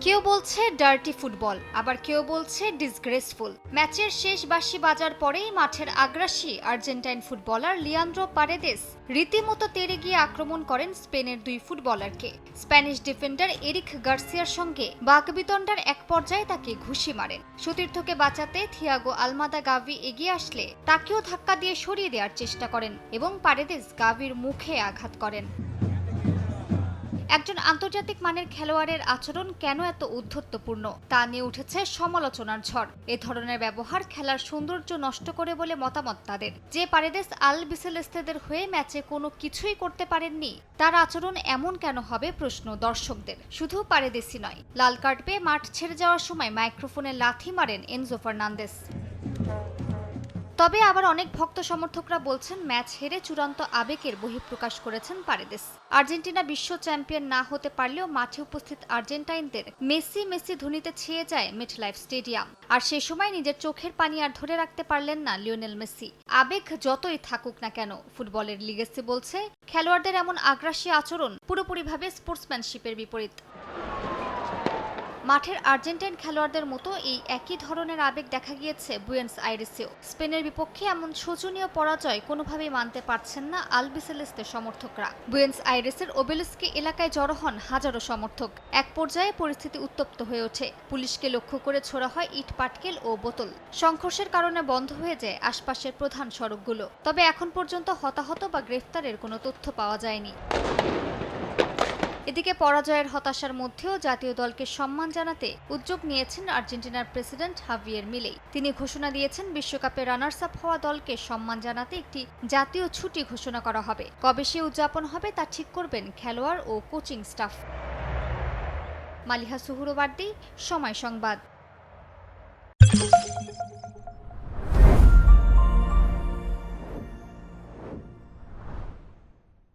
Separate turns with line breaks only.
কেউ বলছে dirty football, আবার কেউ বলছে ডিসগ্রেসফুল। ম্যাচের শেষ বাঁশি বাজার পরেই মাঠের আগ্রাসী আর্জেন্টাইন ফুটবলার লিয়ান্দ্রো পারেদেস রীতিমতো তেড়ে গিয়ে আক্রমণ করেন স্পেনের দুই ফুটবলারকে। স্প্যানিশ ডিফেন্ডার এরিক গার্সিয়ার সঙ্গে বাকবিতণ্ডার এক পর্যায়ে তাকে ঘুষি মারেন। সতীর্থকে বাঁচাতে থিয়াগো আলমাদা গাভি এগিয়ে আসলে তাকেও ধাক্কা দিয়ে সরিয়ে দেওয়ার চেষ্টা করেন এবং পারেদেস গাভির মুখে আঘাত করেন। একজন আন্তর্জাতিক মানের খেলোয়াড়ের আচরণ কেন এত উদ্ধত্তপূর্ণ তা নিয়ে উঠেছে সমালোচনার ঝড়। এ ধরনের ব্যবহার খেলার সৌন্দর্য নষ্ট করে বলে মতামত তাদের। যে পারেদেস আলবিসেলেস্তেদের হয়ে ম্যাচে কোনো কিছুই করতে পারেননি, তার আচরণ এমন কেন হবে প্রশ্ন দর্শকদের। শুধু পারেদেসই নয়, লাল কার্ড পেয়ে মাঠ ছেড়ে যাওয়ার সময় মাইক্রোফোনে লাথি মারেন এনজো ফার্নান্দেস। তবে আবার অনেক ভক্ত সমর্থকরা বলছেন ম্যাচ হেরে চূড়ান্ত আবেগের বহিঃপ্রকাশ করেছেন পারেদেস। আর্জেন্টিনা বিশ্ব চ্যাম্পিয়ন না হতে পারলেও মাঠে উপস্থিত আর্জেন্টাইনদের মেসি মেসি ধ্বনিতে ছেয়ে যায় মেটলাইফ স্টেডিয়াম। আর সে সময় নিজের চোখের পানি আর ধরে রাখতে পারলেন না লিওনেল মেসি। আবেগ যতই থাকুক না কেন, ফুটবলের লিগেসি বলছে খেলোয়াড়দের এমন আগ্রাসী আচরণ পুরোপুরিভাবে স্পোর্টসম্যানশিপের বিপরীত। মাঠের আর্জেন্টাইন খেলোয়াড়দের মতো এই একই ধরনের আবেগ দেখা গিয়েছে বুয়েন্স আইরেসেও। স্পেনের বিপক্ষে এমন শোচনীয় পরাজয় কোনোভাবেই মানতে পারছেন না আলবিসেলেস্তের সমর্থকরা। বুয়েন্স আইরেসের ওবেলিস্কি এলাকায় জড়ো হন হাজারো সমর্থক। এক পর্যায়ে পরিস্থিতি উত্তপ্ত হয়ে ওঠে। পুলিশকে লক্ষ্য করে ছোড়া হয় ইট পাটকেল ও বোতল। সংঘর্ষের কারণে বন্ধ হয়ে যায় আশপাশের প্রধান সড়কগুলো। তবে এখন পর্যন্ত হতাহত বা গ্রেফতারের কোনো তথ্য পাওয়া যায়নি। এদিকে পরাজয়ের হতাশার মধ্যেও জাতীয় দলকে সম্মান জানাতে উদ্যোগ নিয়েছেন আর্জেন্টিনার প্রেসিডেন্ট হাভিয়ের মিলেই। তিনি ঘোষণা দিয়েছেন বিশ্বকাপে রানার্স আপ হওয়া দলকে সম্মান জানাতে একটি জাতীয় ছুটি ঘোষণা করা হবে। কবে সে উদযাপন হবে তা ঠিক করবেন খেলোয়াড় ও কোচিং স্টাফ। মালিহা সুহুরবার্দী, সময় সংবাদ।